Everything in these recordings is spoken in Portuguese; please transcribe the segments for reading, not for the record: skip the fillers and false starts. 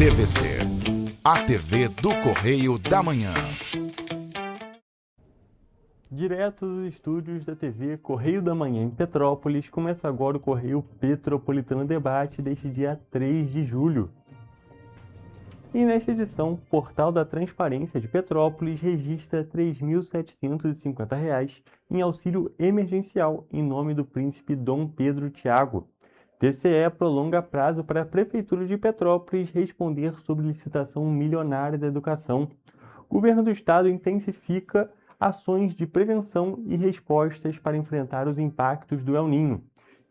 TVC, a TV do Correio da Manhã. Direto dos estúdios da TV Correio da Manhã em Petrópolis, começa agora o Correio Petropolitano Debate deste dia 3 de julho. E nesta edição, o Portal da Transparência de Petrópolis registra R$ 3.750 em auxílio emergencial em nome do príncipe Dom Pedro Tiago. TCE prolonga prazo para a Prefeitura de Petrópolis responder sobre licitação milionária da educação. O governo do estado intensifica ações de prevenção e respostas para enfrentar os impactos do El Niño.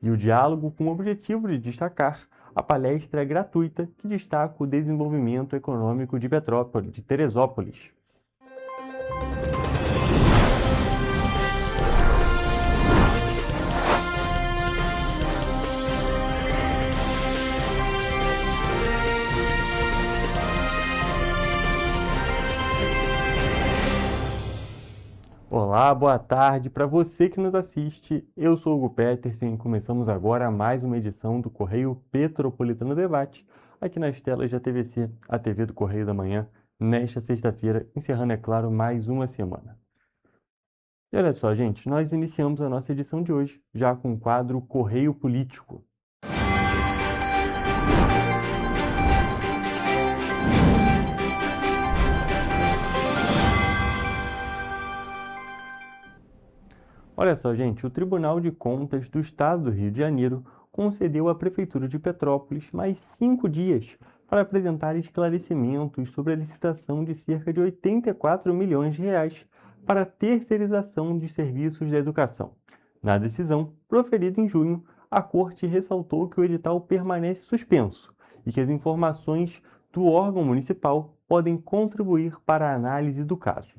E o diálogo com o objetivo de destacar a palestra gratuita que destaca o desenvolvimento econômico de Petrópolis, de Teresópolis. Olá, boa tarde para você que nos assiste. Eu sou Hugo Petersen e começamos agora mais uma edição do Correio Petropolitano Debate, aqui nas telas da TVC, a TV do Correio da Manhã, nesta sexta-feira, encerrando, é claro, mais uma semana. E olha só, gente, nós iniciamos a nossa edição de hoje já com o quadro Correio Político. Olha só, gente, o Tribunal de Contas do Estado do Rio de Janeiro concedeu à Prefeitura de Petrópolis mais 5 dias para apresentar esclarecimentos sobre a licitação de cerca de R$ 84 milhões para a terceirização de serviços da educação. Na decisão, proferida em junho, a Corte ressaltou que o edital permanece suspenso e que as informações do órgão municipal podem contribuir para a análise do caso.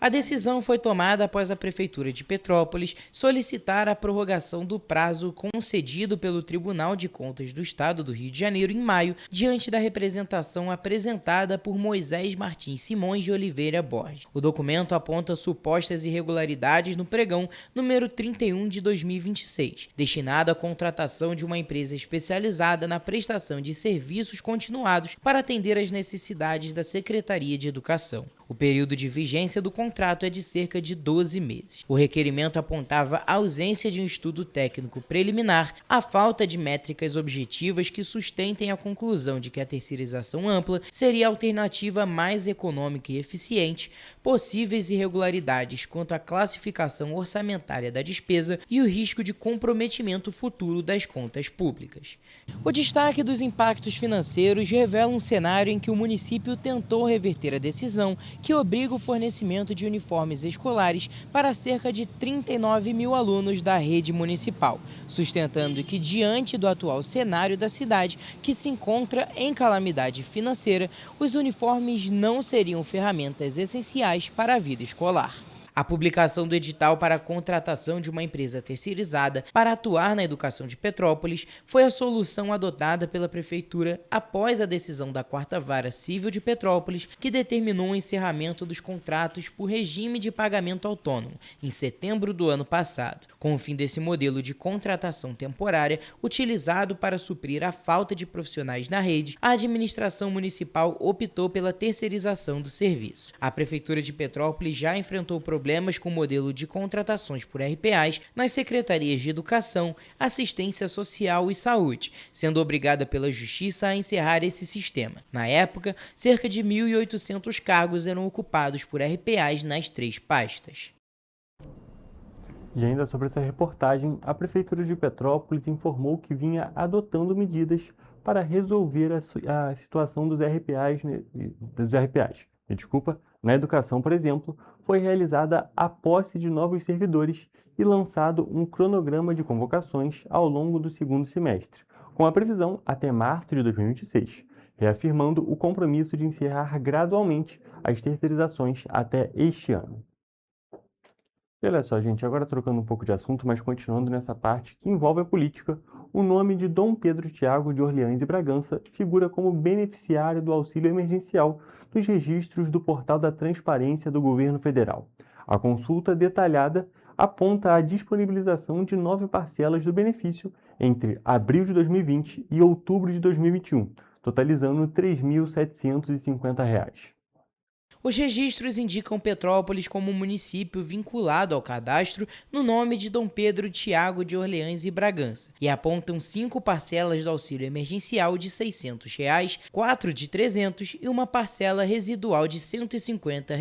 A decisão foi tomada após a Prefeitura de Petrópolis solicitar a prorrogação do prazo concedido pelo Tribunal de Contas do Estado do Rio de Janeiro em maio, diante da representação apresentada por Moisés Martins Simões de Oliveira Borges. O documento aponta supostas irregularidades no pregão número 31 de 2026, destinado à contratação de uma empresa especializada na prestação de serviços continuados para atender às necessidades da Secretaria de Educação. O período de vigência do contrato é de cerca de 12 meses. O requerimento apontava a ausência de um estudo técnico preliminar, a falta de métricas objetivas que sustentem a conclusão de que a terceirização ampla seria a alternativa mais econômica e eficiente, possíveis irregularidades quanto à classificação orçamentária da despesa e o risco de comprometimento futuro das contas públicas. O destaque dos impactos financeiros revela um cenário em que o município tentou reverter a decisão que obriga o fornecimento de uniformes escolares para cerca de 39 mil alunos da rede municipal, sustentando que, diante do atual cenário da cidade, que se encontra em calamidade financeira, os uniformes não seriam ferramentas essenciais para a vida escolar. A publicação do edital para a contratação de uma empresa terceirizada para atuar na educação de Petrópolis foi a solução adotada pela Prefeitura após a decisão da 4ª Vara Civil de Petrópolis, que determinou o encerramento dos contratos por regime de pagamento autônomo, em setembro do ano passado. Com o fim desse modelo de contratação temporária, utilizado para suprir a falta de profissionais na rede, a administração municipal optou pela terceirização do serviço. A Prefeitura de Petrópolis já enfrentou problemas com o modelo de contratações por RPAs nas secretarias de Educação, Assistência Social e Saúde, sendo obrigada pela Justiça a encerrar esse sistema. Na época, cerca de 1.800 cargos eram ocupados por RPAs nas 3 pastas. E ainda sobre essa reportagem, a Prefeitura de Petrópolis informou que vinha adotando medidas para resolver a situação dos RPAs. Na educação, por exemplo, foi realizada a posse de novos servidores e lançado um cronograma de convocações ao longo do 2º semestre, com a previsão até março de 2026, reafirmando o compromisso de encerrar gradualmente as terceirizações até este ano. E olha só, gente, agora trocando um pouco de assunto, mas continuando nessa parte que envolve a política, o nome de Dom Pedro Tiago de Orleans e Bragança figura como beneficiário do auxílio emergencial dos registros do Portal da Transparência do Governo Federal. A consulta detalhada aponta a disponibilização de 9 parcelas do benefício entre abril de 2020 e outubro de 2021, totalizando R$ 3.750. Os registros indicam Petrópolis como um município vinculado ao cadastro no nome de Dom Pedro Tiago de Orleans e Bragança e apontam 5 parcelas do auxílio emergencial de R$ 600, 4 de R$ 300 e uma parcela residual de R$ 150.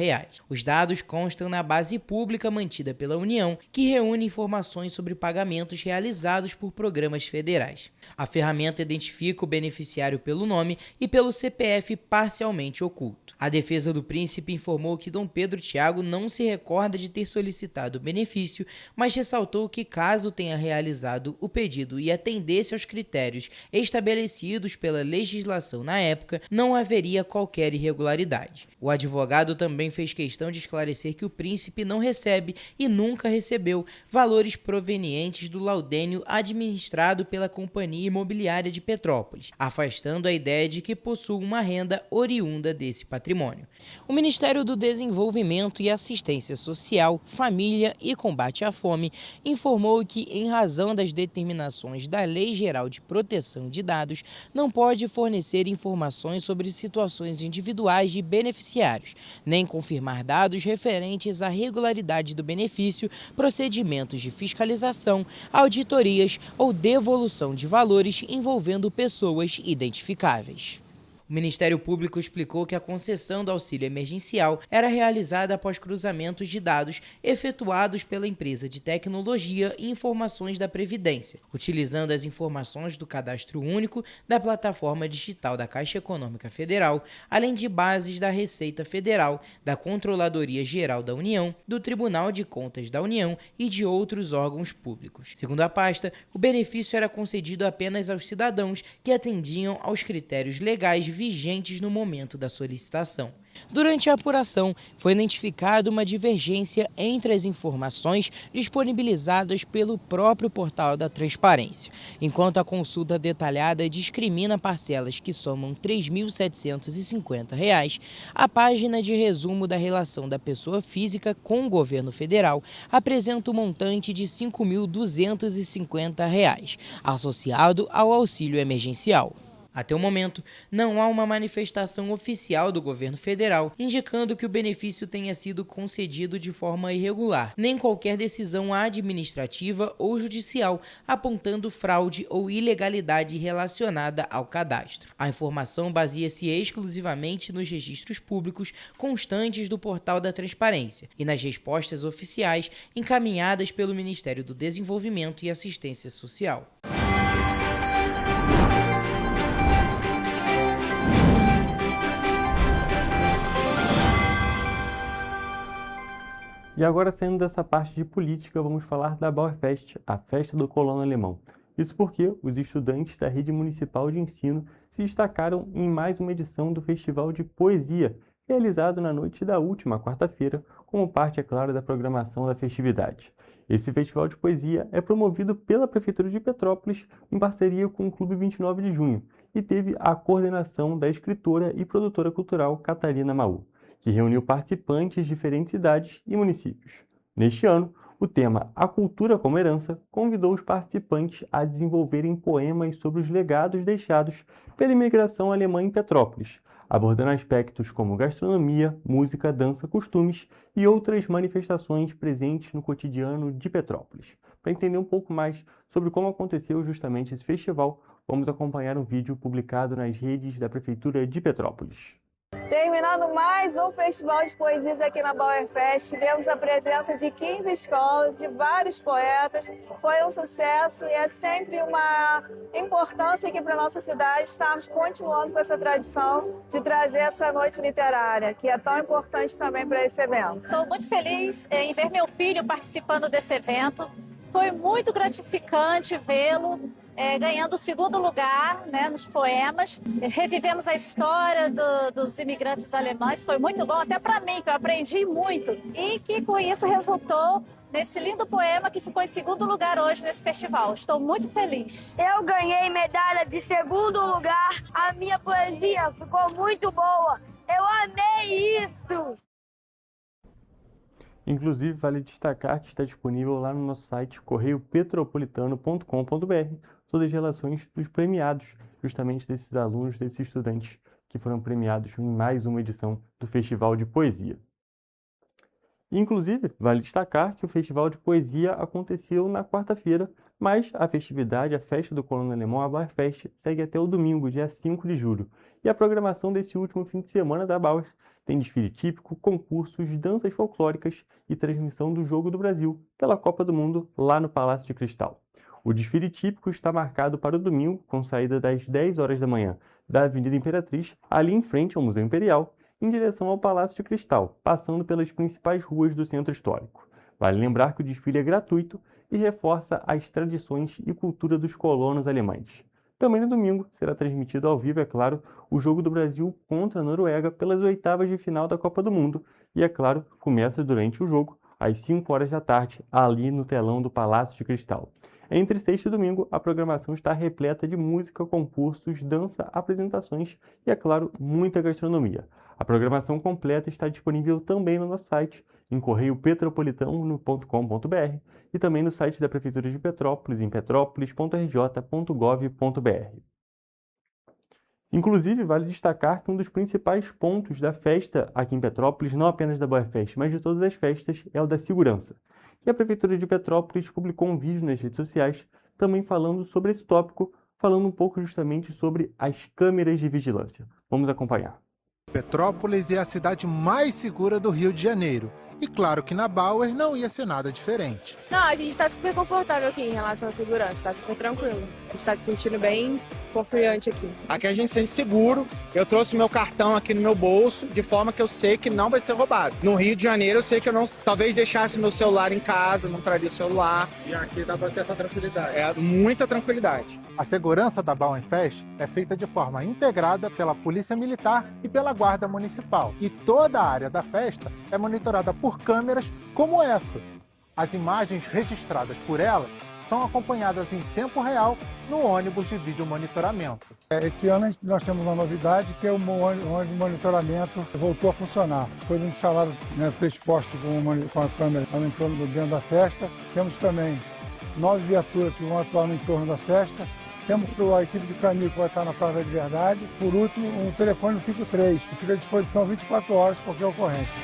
Os dados constam na base pública mantida pela União, que reúne informações sobre pagamentos realizados por programas federais. A ferramenta identifica o beneficiário pelo nome e pelo CPF parcialmente oculto. A defesa do príncipe informou que Dom Pedro Tiago não se recorda de ter solicitado o benefício, mas ressaltou que, caso tenha realizado o pedido e atendesse aos critérios estabelecidos pela legislação na época, não haveria qualquer irregularidade. O advogado também fez questão de esclarecer que o príncipe não recebe e nunca recebeu valores provenientes do laudênio administrado pela Companhia Imobiliária de Petrópolis, afastando a ideia de que possua uma renda oriunda desse patrimônio. O Ministério do Desenvolvimento e Assistência Social, Família e Combate à Fome informou que, em razão das determinações da Lei Geral de Proteção de Dados, não pode fornecer informações sobre situações individuais de beneficiários, nem confirmar dados referentes à regularidade do benefício, procedimentos de fiscalização, auditorias ou devolução de valores envolvendo pessoas identificáveis. O Ministério Público explicou que a concessão do auxílio emergencial era realizada após cruzamentos de dados efetuados pela empresa de tecnologia e informações da Previdência, utilizando as informações do Cadastro Único da plataforma digital da Caixa Econômica Federal, além de bases da Receita Federal, da Controladoria Geral da União, do Tribunal de Contas da União e de outros órgãos públicos. Segundo a pasta, o benefício era concedido apenas aos cidadãos que atendiam aos critérios legais vigentes no momento da solicitação. Durante a apuração, foi identificada uma divergência entre as informações disponibilizadas pelo próprio portal da Transparência. Enquanto a consulta detalhada discrimina parcelas que somam R$ 3.750, a página de resumo da relação da pessoa física com o governo federal apresenta o montante de R$ 5.250, associado ao auxílio emergencial. Até o momento, não há uma manifestação oficial do governo federal indicando que o benefício tenha sido concedido de forma irregular, nem qualquer decisão administrativa ou judicial apontando fraude ou ilegalidade relacionada ao cadastro. A informação baseia-se exclusivamente nos registros públicos constantes do Portal da Transparência e nas respostas oficiais encaminhadas pelo Ministério do Desenvolvimento e Assistência Social. E agora, saindo dessa parte de política, vamos falar da Bauerfest, a festa do colono alemão. Isso porque os estudantes da rede municipal de ensino se destacaram em mais uma edição do Festival de Poesia, realizado na noite da última quarta-feira, como parte, é claro, da programação da festividade. Esse festival de poesia é promovido pela Prefeitura de Petrópolis em parceria com o Clube 29 de Junho e teve a coordenação da escritora e produtora cultural Catarina Maú, que reuniu participantes de diferentes cidades e municípios. Neste ano, o tema A Cultura como Herança convidou os participantes a desenvolverem poemas sobre os legados deixados pela imigração alemã em Petrópolis, abordando aspectos como gastronomia, música, dança, costumes e outras manifestações presentes no cotidiano de Petrópolis. Para entender um pouco mais sobre como aconteceu justamente esse festival, vamos acompanhar um vídeo publicado nas redes da Prefeitura de Petrópolis. Terminando mais um festival de poesias aqui na Bauerfest, tivemos a presença de 15 escolas, de vários poetas, foi um sucesso e é sempre uma importância aqui para a nossa cidade estarmos continuando com essa tradição de trazer essa noite literária, que é tão importante também para esse evento. Estou muito feliz em ver meu filho participando desse evento, foi muito gratificante vê-lo ganhando o segundo lugar, né, nos poemas. Revivemos a história dos imigrantes alemães, foi muito bom, até para mim, que eu aprendi muito. E que com isso resultou nesse lindo poema que ficou em segundo lugar hoje nesse festival. Estou muito feliz. Eu ganhei medalha de segundo lugar, a minha poesia ficou muito boa. Eu amei isso! Inclusive, vale destacar que está disponível lá no nosso site correiopetropolitano.com.br todas as relações dos premiados, justamente desses alunos, desses estudantes que foram premiados em mais uma edição do Festival de Poesia. Inclusive, vale destacar que o Festival de Poesia aconteceu na quarta-feira, mas a festividade, a festa do Colono Alemão, a Bauerfest, segue até o domingo, dia 5 de julho. E a programação desse último fim de semana da Bauer tem desfile típico, concursos, danças folclóricas e transmissão do Jogo do Brasil pela Copa do Mundo lá no Palácio de Cristal. O desfile típico está marcado para o domingo, com saída das 10 horas da manhã da Avenida Imperatriz, ali em frente ao Museu Imperial, em direção ao Palácio de Cristal, passando pelas principais ruas do centro histórico. Vale lembrar que o desfile é gratuito e reforça as tradições e cultura dos colonos alemães. Também no domingo será transmitido ao vivo, é claro, o Jogo do Brasil contra a Noruega pelas oitavas de final da Copa do Mundo e, é claro, começa durante o jogo, às 5 horas da tarde, ali no telão do Palácio de Cristal. Entre sexta e domingo, a programação está repleta de música, concursos, dança, apresentações e, é claro, muita gastronomia. A programação completa está disponível também no nosso site, em correiopetropolitano.com.br e também no site da Prefeitura de Petrópolis, em petrópolis.rj.gov.br. Inclusive, vale destacar que um dos principais pontos da festa aqui em Petrópolis, não apenas da Bauerfest, mas de todas as festas, é o da segurança. E a Prefeitura de Petrópolis publicou um vídeo nas redes sociais também falando sobre esse tópico, falando um pouco justamente sobre as câmeras de vigilância. Vamos acompanhar. Petrópolis é a cidade mais segura do Rio de Janeiro. E claro que na Bauer não ia ser nada diferente. Não, a gente está super confortável aqui em relação à segurança, está super tranquilo. A gente está se sentindo bem confiante aqui. Aqui a gente se sente seguro. Eu trouxe meu cartão aqui no meu bolso, de forma que eu sei que não vai ser roubado. No Rio de Janeiro eu sei que eu não, talvez deixasse meu celular em casa, não traria o celular. E aqui dá para ter essa tranquilidade. É muita tranquilidade. A segurança da Bauerfest é feita de forma integrada pela Polícia Militar e pela Guarda Municipal. E toda a área da festa é monitorada por câmeras como essa. As imagens registradas por ela são acompanhadas em tempo real no ônibus de vídeo monitoramento. Esse ano nós temos uma novidade, que é o ônibus de monitoramento voltou a funcionar. Foi instalado 3 postos com a câmera no entorno dentro da festa. Temos também 9 viaturas que vão atuar no entorno da festa. Temos a equipe de caminho que vai estar na Praça de Verdade. Por último, um telefone 53, que fica à disposição 24 horas para qualquer ocorrência.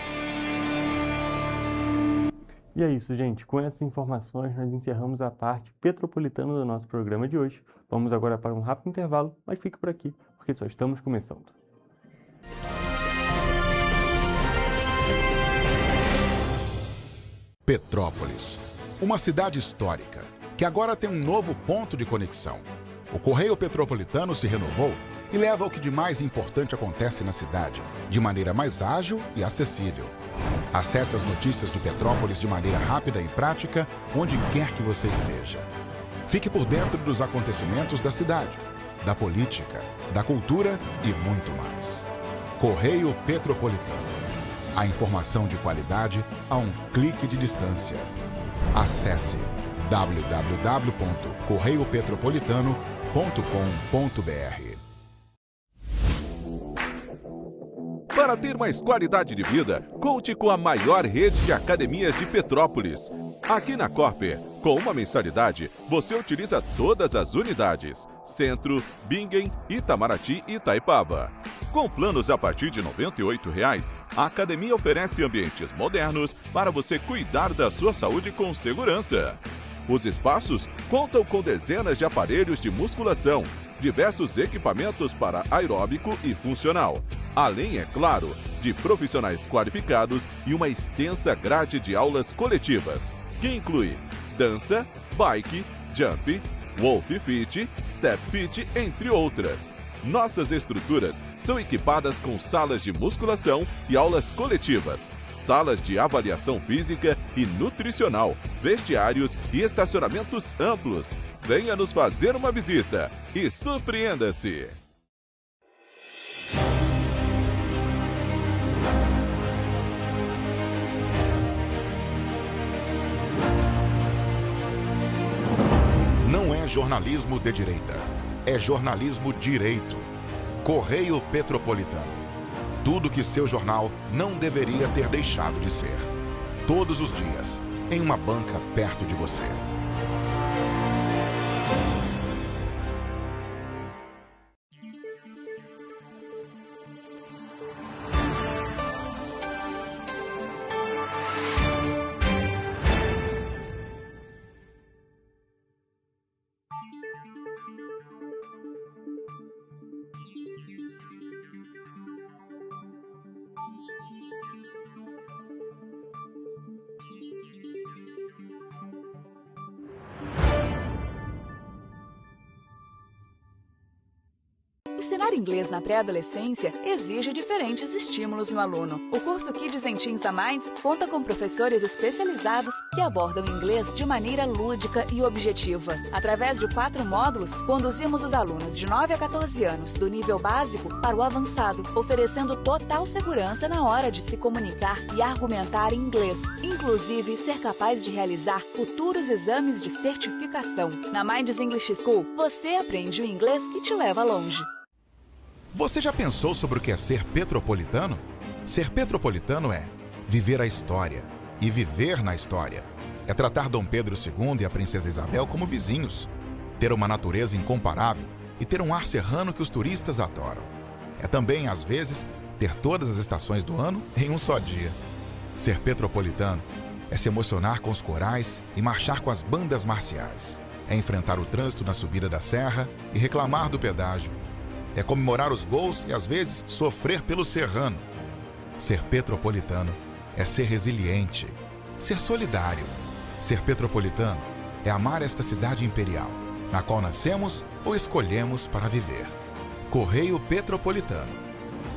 E é isso, gente. Com essas informações, nós encerramos a parte petropolitana do nosso programa de hoje. Vamos agora para um rápido intervalo, mas fique por aqui, porque só estamos começando. Petrópolis, uma cidade histórica, que agora tem um novo ponto de conexão. O Correio Petropolitano se renovou e leva o que de mais importante acontece na cidade, de maneira mais ágil e acessível. Acesse as notícias de Petrópolis de maneira rápida e prática, onde quer que você esteja. Fique por dentro dos acontecimentos da cidade, da política, da cultura e muito mais. Correio Petropolitano. A informação de qualidade a um clique de distância. Acesse www.correiopetropolitano.com.br. Para ter mais qualidade de vida, conte com a maior rede de academias de Petrópolis. Aqui na Corper, com uma mensalidade, você utiliza todas as unidades: Centro, Bingen, Itamaraty e Itaipava. Com planos a partir de R$ 98,00, a academia oferece ambientes modernos para você cuidar da sua saúde com segurança. Os espaços contam com dezenas de aparelhos de musculação, diversos equipamentos para aeróbico e funcional, além, é claro, de profissionais qualificados e uma extensa grade de aulas coletivas, que inclui dança, bike, jump, wolf fit, step fit, entre outras. Nossas estruturas são equipadas com salas de musculação e aulas coletivas, salas de avaliação física e nutricional, vestiários e estacionamentos amplos. Venha nos fazer uma visita e surpreenda-se! Não é jornalismo de direita, é jornalismo direito. Correio Petropolitano. Tudo que seu jornal não deveria ter deixado de ser. todos os dias, em uma banca perto de você. Ensinar inglês na pré-adolescência exige diferentes estímulos no aluno. O curso Kids and Teens a Mais conta com professores especializados que abordam inglês de maneira lúdica e objetiva. Através de 4 módulos, conduzimos os alunos de 9 a 14 anos do nível básico para o avançado, oferecendo total segurança na hora de se comunicar e argumentar em inglês, inclusive ser capaz de realizar futuros exames de certificação. Na Minds English School, você aprende o inglês que te leva longe. Você já pensou sobre o que é ser petropolitano? Ser petropolitano é viver a história e viver na história. É tratar Dom Pedro II e a Princesa Isabel como vizinhos, ter uma natureza incomparável e ter um ar serrano que os turistas adoram. É também, às vezes, ter todas as estações do ano em um só dia. Ser petropolitano é se emocionar com os corais e marchar com as bandas marciais. É enfrentar o trânsito na subida da serra e reclamar do pedágio. É comemorar os gols e, às vezes, sofrer pelo serrano. Ser petropolitano é ser resiliente, ser solidário. Ser petropolitano é amar esta cidade imperial, na qual nascemos ou escolhemos para viver. Correio Petropolitano,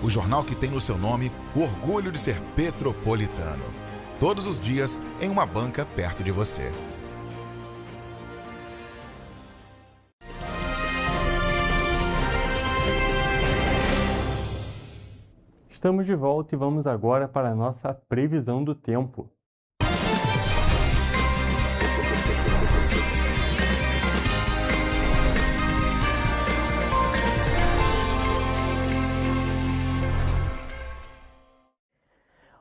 o jornal que tem no seu nome o orgulho de ser petropolitano. Todos os dias em uma banca perto de você. Estamos de volta e vamos agora para a nossa previsão do tempo.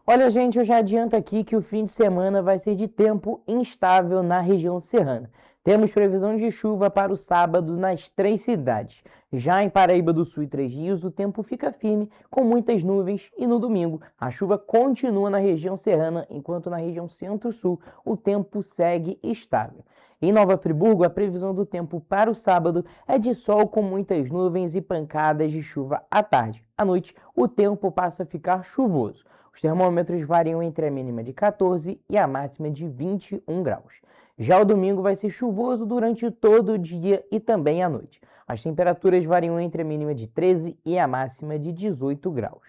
Olha, gente, eu já adianto aqui que o fim de semana vai ser de tempo instável na região serrana. Temos previsão de chuva para o sábado nas 3 cidades. Já em Paraíba do Sul e Três Rios, o tempo fica firme, com muitas nuvens, e no domingo a chuva continua na região serrana, enquanto na região centro-sul o tempo segue estável. Em Nova Friburgo, a previsão do tempo para o sábado é de sol com muitas nuvens e pancadas de chuva à tarde. À noite, o tempo passa a ficar chuvoso. Os termômetros variam entre a mínima de 14 e a máxima de 21 graus. Já o domingo vai ser chuvoso durante todo o dia e também à noite. As temperaturas variam entre a mínima de 13 e a máxima de 18 graus.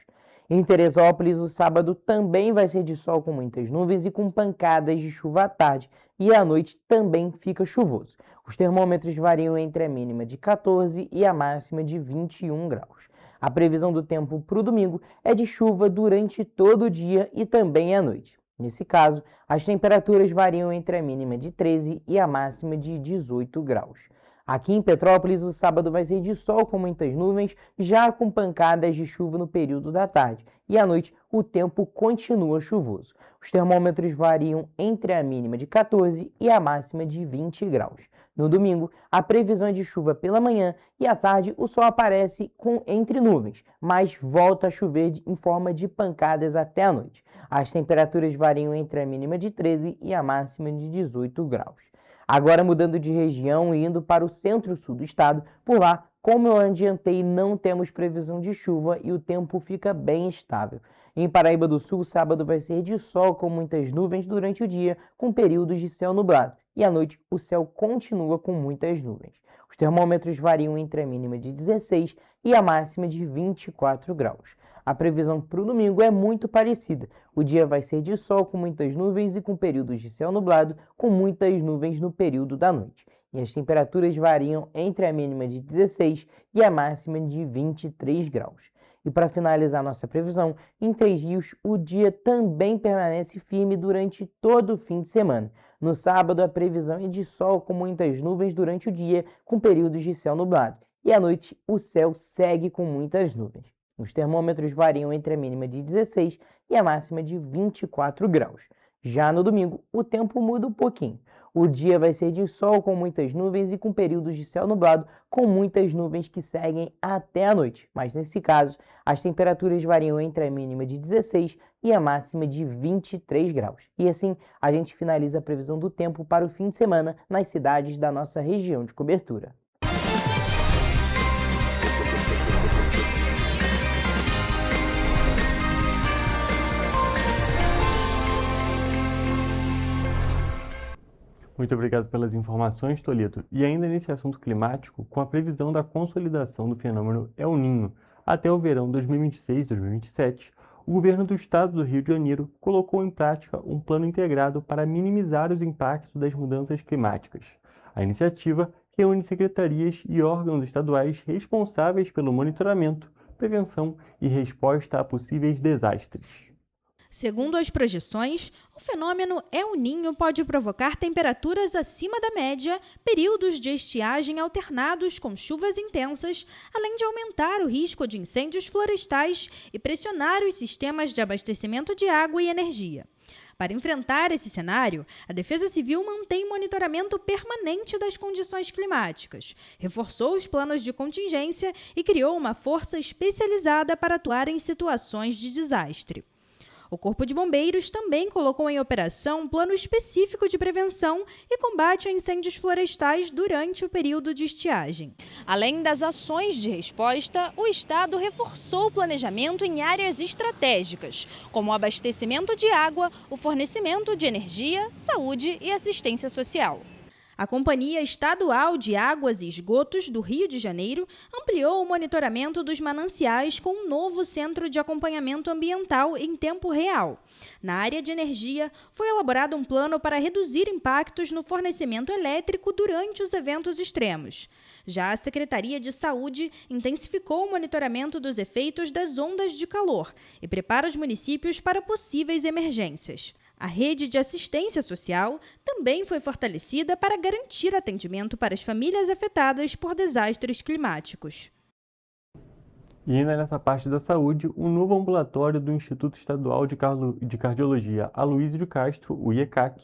Em Teresópolis, o sábado também vai ser de sol com muitas nuvens e com pancadas de chuva à tarde, e à noite também fica chuvoso. Os termômetros variam entre a mínima de 14 e a máxima de 21 graus. A previsão do tempo para o domingo é de chuva durante todo o dia e também à noite. Nesse caso, as temperaturas variam entre a mínima de 13 e a máxima de 18 graus. Aqui em Petrópolis, o sábado vai ser de sol com muitas nuvens, já com pancadas de chuva no período da tarde. E à noite, o tempo continua chuvoso. Os termômetros variam entre a mínima de 14 e a máxima de 20 graus. No domingo, a previsão é de chuva pela manhã e à tarde o sol aparece entre nuvens, mas volta a chover em forma de pancadas até a noite. As temperaturas variam entre a mínima de 13 e a máxima de 18 graus. Agora mudando de região e indo para o centro-sul do estado, por lá, como eu adiantei, não temos previsão de chuva e o tempo fica bem estável. Em Paraíba do Sul, o sábado vai ser de sol com muitas nuvens durante o dia, com períodos de céu nublado. E à noite, o céu continua com muitas nuvens. Os termômetros variam entre a mínima de 16 e a máxima de 24 graus. A previsão para o domingo é muito parecida. O dia vai ser de sol com muitas nuvens e com períodos de céu nublado, com muitas nuvens no período da noite. E as temperaturas variam entre a mínima de 16 e a máxima de 23 graus. E para finalizar nossa previsão, em Três Rios, o dia também permanece firme durante todo o fim de semana. No sábado, a previsão é de sol com muitas nuvens durante o dia, com períodos de céu nublado. E à noite, o céu segue com muitas nuvens. Os termômetros variam entre a mínima de 16 e a máxima de 24 graus. Já no domingo, o tempo muda um pouquinho. O dia vai ser de sol com muitas nuvens e com períodos de céu nublado, com muitas nuvens que seguem até a noite. Mas nesse caso, as temperaturas variam entre a mínima de 16 e a máxima de 23 graus. E assim, a gente finaliza a previsão do tempo para o fim de semana nas cidades da nossa região de cobertura. Muito obrigado pelas informações, Toledo. E ainda nesse assunto climático, com a previsão da consolidação do fenômeno El Niño até o verão 2026-2027, o governo do estado do Rio de Janeiro colocou em prática um plano integrado para minimizar os impactos das mudanças climáticas. A iniciativa reúne secretarias e órgãos estaduais responsáveis pelo monitoramento, prevenção e resposta a possíveis desastres. Segundo as projeções, o fenômeno El Niño pode provocar temperaturas acima da média, períodos de estiagem alternados com chuvas intensas, além de aumentar o risco de incêndios florestais e pressionar os sistemas de abastecimento de água e energia. Para enfrentar esse cenário, a Defesa Civil mantém monitoramento permanente das condições climáticas, reforçou os planos de contingência e criou uma força especializada para atuar em situações de desastre. O Corpo de Bombeiros também colocou em operação um plano específico de prevenção e combate a incêndios florestais durante o período de estiagem. Além das ações de resposta, o Estado reforçou o planejamento em áreas estratégicas, como o abastecimento de água, o fornecimento de energia, saúde e assistência social. A Companhia Estadual de Águas e Esgotos do Rio de Janeiro ampliou o monitoramento dos mananciais com um novo centro de acompanhamento ambiental em tempo real. Na área de energia, foi elaborado um plano para reduzir impactos no fornecimento elétrico durante os eventos extremos. Já a Secretaria de Saúde intensificou o monitoramento dos efeitos das ondas de calor e prepara os municípios para possíveis emergências. A rede de assistência social também foi fortalecida para garantir atendimento para as famílias afetadas por desastres climáticos. E ainda nessa parte da saúde, um novo ambulatório do Instituto Estadual de Cardiologia Aloysio de Castro, o IECAC,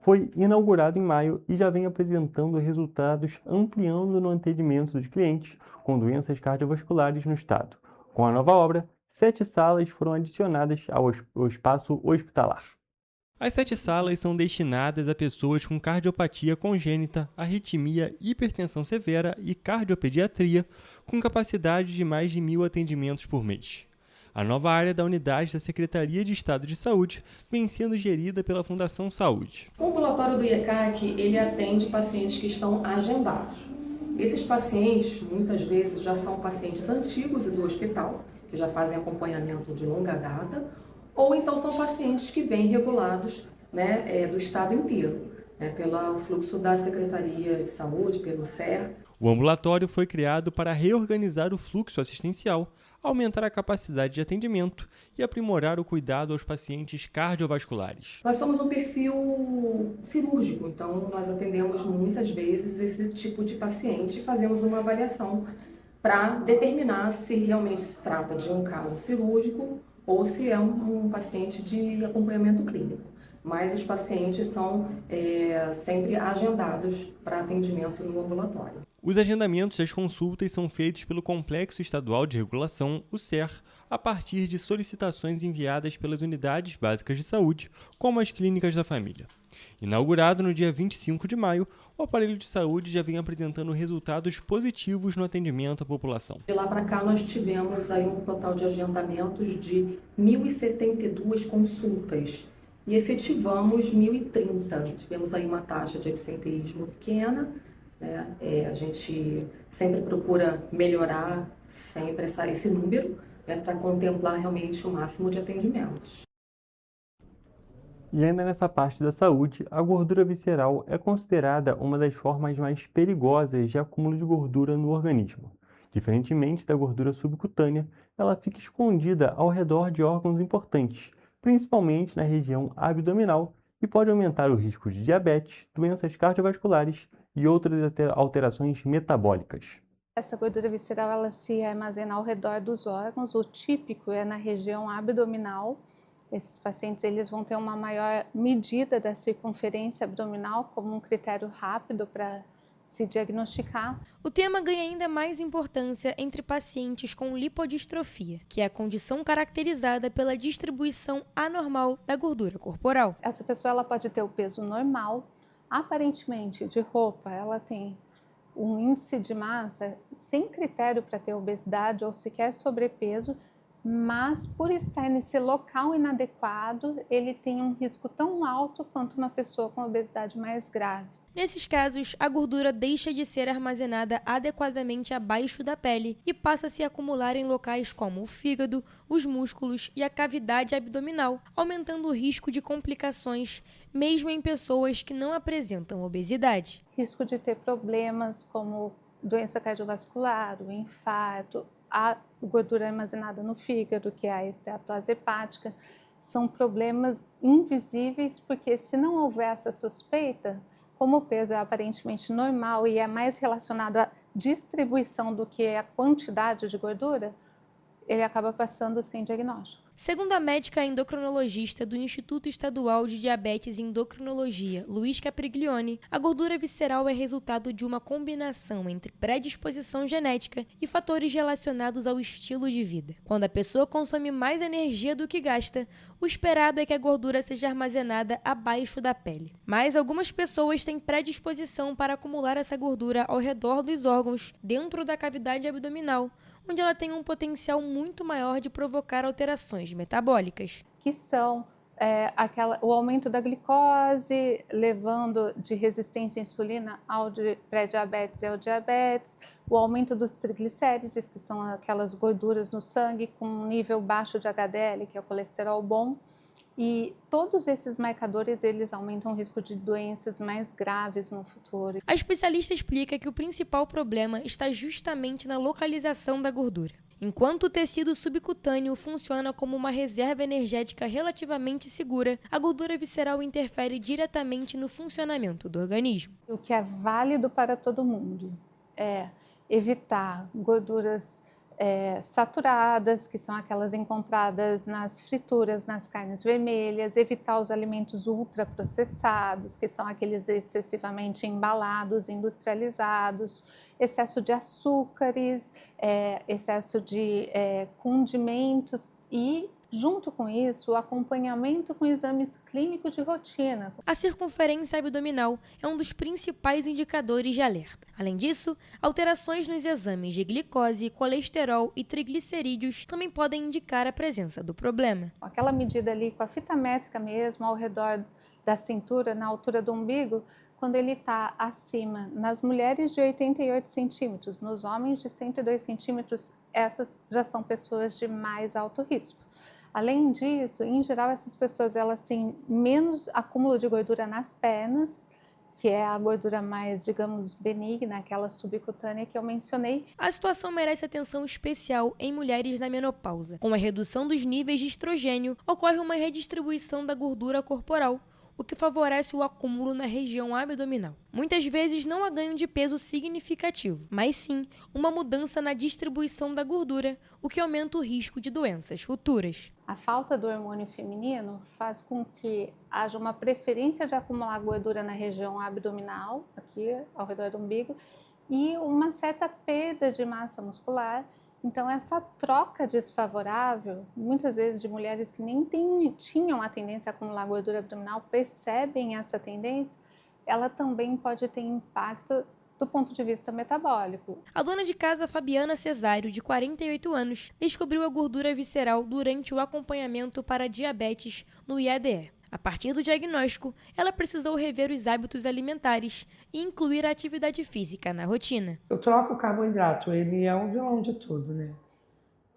foi inaugurado em maio e já vem apresentando resultados ampliando no atendimento de clientes com doenças cardiovasculares no estado. Com a nova obra, 7 salas foram adicionadas ao espaço hospitalar. As 7 salas são destinadas a pessoas com cardiopatia congênita, arritmia, hipertensão severa e cardiopediatria, com capacidade de mais de 1.000 atendimentos por mês. A nova área da unidade da Secretaria de Estado de Saúde vem sendo gerida pela Fundação Saúde. O ambulatório do IECAC, ele atende pacientes que estão agendados. Esses pacientes, muitas vezes, já são pacientes antigos do hospital, que já fazem acompanhamento de longa data, ou então são pacientes que vêm regulados, do estado inteiro, pelo fluxo da Secretaria de Saúde, pelo SER. O ambulatório foi criado para reorganizar o fluxo assistencial, aumentar a capacidade de atendimento e aprimorar o cuidado aos pacientes cardiovasculares. Nós somos um perfil cirúrgico, então nós atendemos muitas vezes esse tipo de paciente e fazemos uma avaliação para determinar se realmente se trata de um caso cirúrgico ou se é um paciente de acompanhamento clínico. Mas os pacientes são sempre agendados para atendimento no ambulatório. Os agendamentos das consultas são feitos pelo Complexo Estadual de Regulação, o SER, a partir de solicitações enviadas pelas unidades básicas de saúde, como as clínicas da família. Inaugurado no dia 25 de maio, o aparelho de saúde já vem apresentando resultados positivos no atendimento à população. De lá para cá nós tivemos aí um total de agendamentos de 1.072 consultas e efetivamos 1.030. Tivemos aí uma taxa de absenteísmo pequena, a gente sempre procura melhorar sempre esse número, para contemplar realmente o máximo de atendimentos. E ainda nessa parte da saúde, a gordura visceral é considerada uma das formas mais perigosas de acúmulo de gordura no organismo. Diferentemente da gordura subcutânea, ela fica escondida ao redor de órgãos importantes, principalmente na região abdominal, e pode aumentar o risco de diabetes, doenças cardiovasculares e outras alterações metabólicas. Essa gordura visceral ela se armazena ao redor dos órgãos, o típico é na região abdominal, Esses pacientes eles vão ter uma maior medida da circunferência abdominal como um critério rápido para se diagnosticar. O tema ganha ainda mais importância entre pacientes com lipodistrofia, que é a condição caracterizada pela distribuição anormal da gordura corporal. Essa pessoa ela pode ter o peso normal, aparentemente de roupa, ela tem um índice de massa sem critério para ter obesidade ou sequer sobrepeso, mas por estar nesse local inadequado, ele tem um risco tão alto quanto uma pessoa com obesidade mais grave. Nesses casos, a gordura deixa de ser armazenada adequadamente abaixo da pele e passa a se acumular em locais como o fígado, os músculos e a cavidade abdominal, aumentando o risco de complicações, mesmo em pessoas que não apresentam obesidade. Risco de ter problemas como doença cardiovascular, o infarto, a gordura armazenada no fígado, que é a esteatose hepática, são problemas invisíveis, porque se não houver essa suspeita, como o peso é aparentemente normal e é mais relacionado à distribuição do que à quantidade de gordura, ele acaba passando sem diagnóstico. Segundo a médica endocrinologista do Instituto Estadual de Diabetes e Endocrinologia, Luiz Capriglione, a gordura visceral é resultado de uma combinação entre predisposição genética e fatores relacionados ao estilo de vida. Quando a pessoa consome mais energia do que gasta, o esperado é que a gordura seja armazenada abaixo da pele. Mas algumas pessoas têm predisposição para acumular essa gordura ao redor dos órgãos, dentro da cavidade abdominal, onde ela tem um potencial muito maior de provocar alterações metabólicas. Que são o aumento da glicose, levando de resistência à insulina ao pré-diabetes e ao diabetes, o aumento dos triglicérides, que são aquelas gorduras no sangue com um nível baixo de HDL, que é o colesterol bom. E todos esses marcadores, eles aumentam o risco de doenças mais graves no futuro. A especialista explica que o principal problema está justamente na localização da gordura. Enquanto o tecido subcutâneo funciona como uma reserva energética relativamente segura, a gordura visceral interfere diretamente no funcionamento do organismo. O que é válido para todo mundo é evitar gorduras saturadas, que são aquelas encontradas nas frituras, nas carnes vermelhas, evitar os alimentos ultraprocessados, que são aqueles excessivamente embalados, industrializados, excesso de açúcares, excesso de condimentos e, junto com isso, o acompanhamento com exames clínicos de rotina. A circunferência abdominal é um dos principais indicadores de alerta. Além disso, alterações nos exames de glicose, colesterol e triglicerídeos também podem indicar a presença do problema. Aquela medida ali com a fita métrica mesmo, ao redor da cintura, na altura do umbigo, quando ele está acima, nas mulheres de 88 centímetros, nos homens de 102 centímetros, essas já são pessoas de mais alto risco. Além disso, em geral, essas pessoas elas têm menos acúmulo de gordura nas pernas, que é a gordura mais, digamos, benigna, aquela subcutânea que eu mencionei. A situação merece atenção especial em mulheres na menopausa. Com a redução dos níveis de estrogênio, ocorre uma redistribuição da gordura corporal, o que favorece o acúmulo na região abdominal. Muitas vezes não há ganho de peso significativo, mas sim uma mudança na distribuição da gordura, o que aumenta o risco de doenças futuras. A falta do hormônio feminino faz com que haja uma preferência de acumular gordura na região abdominal, aqui ao redor do umbigo, e uma certa perda de massa muscular. Então, essa troca desfavorável, muitas vezes de mulheres que nem tinham a tendência a acumular gordura abdominal, percebem essa tendência, ela também pode ter impacto do ponto de vista metabólico. A dona de casa Fabiana Cesário, de 48 anos, descobriu a gordura visceral durante o acompanhamento para diabetes no IADE. A partir do diagnóstico, ela precisou rever os hábitos alimentares e incluir a atividade física na rotina. Eu troco o carboidrato, ele é o vilão de tudo, né?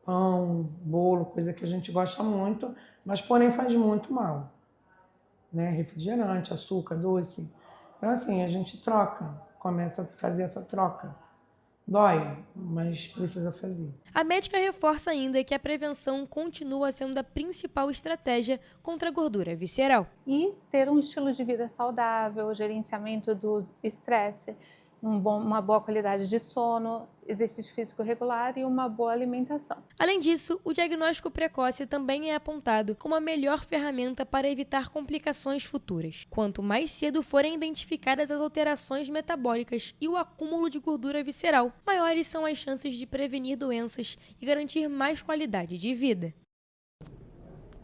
Pão, bolo, coisa que a gente gosta muito, mas porém faz muito mal, né? Refrigerante, açúcar, doce. Então assim, a gente troca, começa a fazer essa troca. Dói, mas precisa fazer. A médica reforça ainda que a prevenção continua sendo a principal estratégia contra a gordura visceral. E ter um estilo de vida saudável, o gerenciamento do estresse, uma boa qualidade de sono, exercício físico regular e uma boa alimentação. Além disso, o diagnóstico precoce também é apontado como a melhor ferramenta para evitar complicações futuras. Quanto mais cedo forem identificadas as alterações metabólicas e o acúmulo de gordura visceral, maiores são as chances de prevenir doenças e garantir mais qualidade de vida.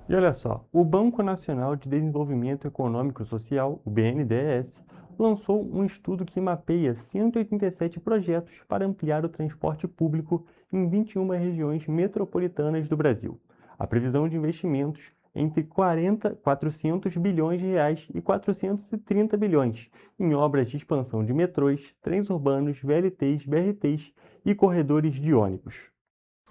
E olha só, o Banco Nacional de Desenvolvimento Econômico e Social, o BNDES, lançou um estudo que mapeia 187 projetos para ampliar o transporte público em 21 regiões metropolitanas do Brasil. A previsão de investimentos entre 400 bilhões de reais e 430 bilhões em obras de expansão de metrôs, trens urbanos, VLTs, BRTs e corredores de ônibus.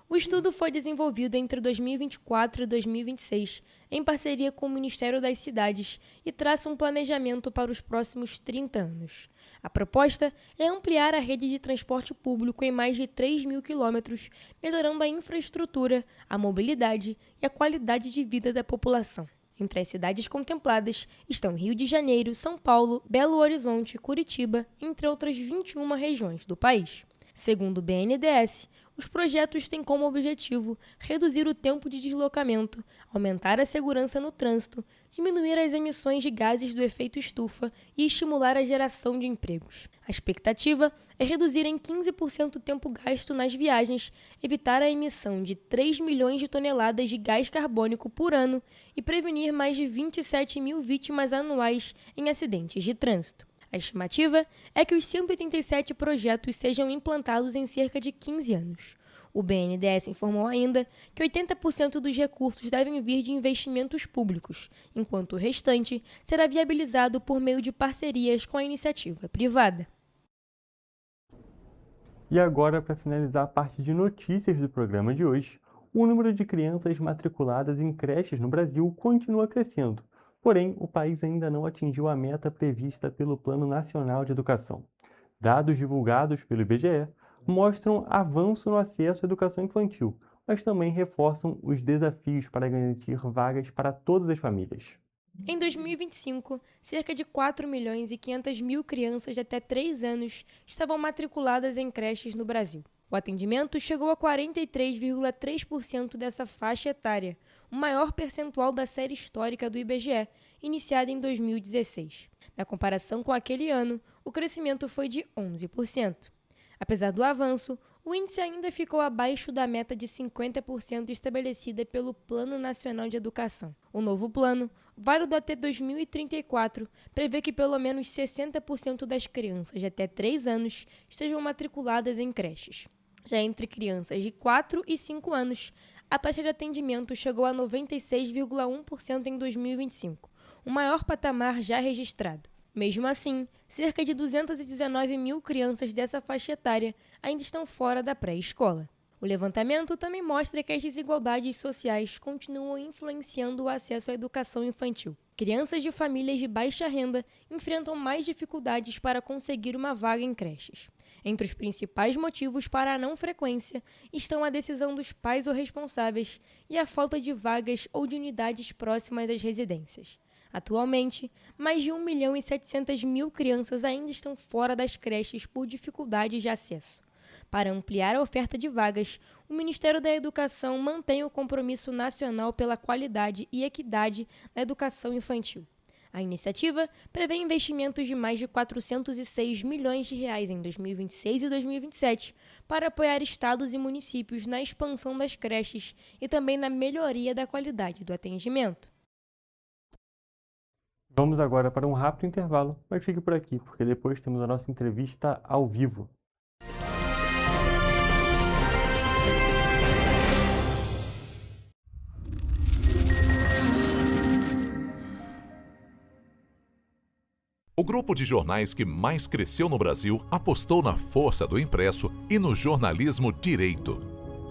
O estudo foi desenvolvido entre 2024 e 2026, em parceria com o Ministério das Cidades, e traça um planejamento para os próximos 30 anos. A proposta é ampliar a rede de transporte público em mais de 3.000 quilômetros, melhorando a infraestrutura, a mobilidade e a qualidade de vida da população. Entre as cidades contempladas estão Rio de Janeiro, São Paulo, Belo Horizonte, Curitiba, entre outras 21 regiões do país. Segundo o BNDES, os projetos têm como objetivo reduzir o tempo de deslocamento, aumentar a segurança no trânsito, diminuir as emissões de gases do efeito estufa e estimular a geração de empregos. A expectativa é reduzir em 15% o tempo gasto nas viagens, evitar a emissão de 3 milhões de toneladas de gás carbônico por ano e prevenir mais de 27 mil vítimas anuais em acidentes de trânsito. A estimativa é que os 187 projetos sejam implantados em cerca de 15 anos. O BNDES informou ainda que 80% dos recursos devem vir de investimentos públicos, enquanto o restante será viabilizado por meio de parcerias com a iniciativa privada. E agora, para finalizar a parte de notícias do programa de hoje, o número de crianças matriculadas em creches no Brasil continua crescendo. Porém, o país ainda não atingiu a meta prevista pelo Plano Nacional de Educação. Dados divulgados pelo IBGE mostram avanço no acesso à educação infantil, mas também reforçam os desafios para garantir vagas para todas as famílias. Em 2025, cerca de 4.500.000 crianças de até 3 anos estavam matriculadas em creches no Brasil. O atendimento chegou a 43,3% dessa faixa etária, o maior percentual da série histórica do IBGE, iniciada em 2016. Na comparação com aquele ano, o crescimento foi de 11%. Apesar do avanço, o índice ainda ficou abaixo da meta de 50% estabelecida pelo Plano Nacional de Educação. O novo plano, válido até 2034, prevê que pelo menos 60% das crianças de até 3 anos estejam matriculadas em creches. Já entre crianças de 4 e 5 anos, a taxa de atendimento chegou a 96,1% em 2025, o maior patamar já registrado. Mesmo assim, cerca de 219 mil crianças dessa faixa etária ainda estão fora da pré-escola. O levantamento também mostra que as desigualdades sociais continuam influenciando o acesso à educação infantil. Crianças de famílias de baixa renda enfrentam mais dificuldades para conseguir uma vaga em creches. Entre os principais motivos para a não frequência estão a decisão dos pais ou responsáveis e a falta de vagas ou de unidades próximas às residências. Atualmente, mais de 1.700.000 crianças ainda estão fora das creches por dificuldades de acesso. Para ampliar a oferta de vagas, o Ministério da Educação mantém o compromisso nacional pela qualidade e equidade na educação infantil. A iniciativa prevê investimentos de mais de 406 milhões de reais em 2026 e 2027 para apoiar estados e municípios na expansão das creches e também na melhoria da qualidade do atendimento. Vamos agora para um rápido intervalo, mas fique por aqui, porque depois temos a nossa entrevista ao vivo. O grupo de jornais que mais cresceu no Brasil apostou na força do impresso e no jornalismo direito.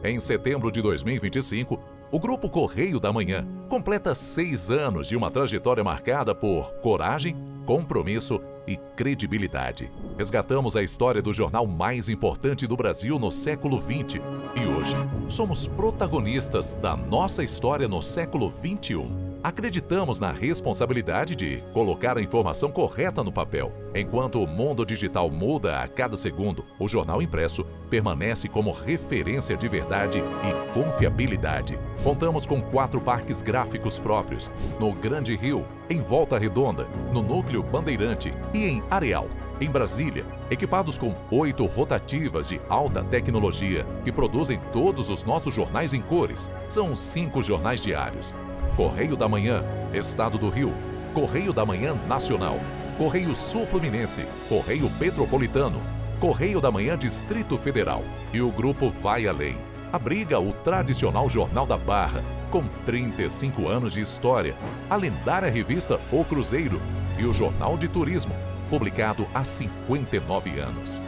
Em setembro de 2025, o Grupo Correio da Manhã completa 6 anos de uma trajetória marcada por coragem, compromisso e credibilidade. Resgatamos a história do jornal mais importante do Brasil no século XX e hoje somos protagonistas da nossa história no século XXI. Acreditamos na responsabilidade de colocar a informação correta no papel. Enquanto o mundo digital muda a cada segundo, o jornal impresso permanece como referência de verdade e confiabilidade. Contamos com 4 parques gráficos próprios, no Grande Rio, em Volta Redonda, no Núcleo Bandeirante e em Areal. Em Brasília, equipados com 8 rotativas de alta tecnologia que produzem todos os nossos jornais em cores. São 5 jornais diários. Correio da Manhã, Estado do Rio, Correio da Manhã Nacional, Correio Sul-Fluminense, Correio Petropolitano, Correio da Manhã Distrito Federal. E o grupo vai além. Abriga o tradicional Jornal da Barra, com 35 anos de história, a lendária revista O Cruzeiro e o Jornal de Turismo, publicado há 59 anos.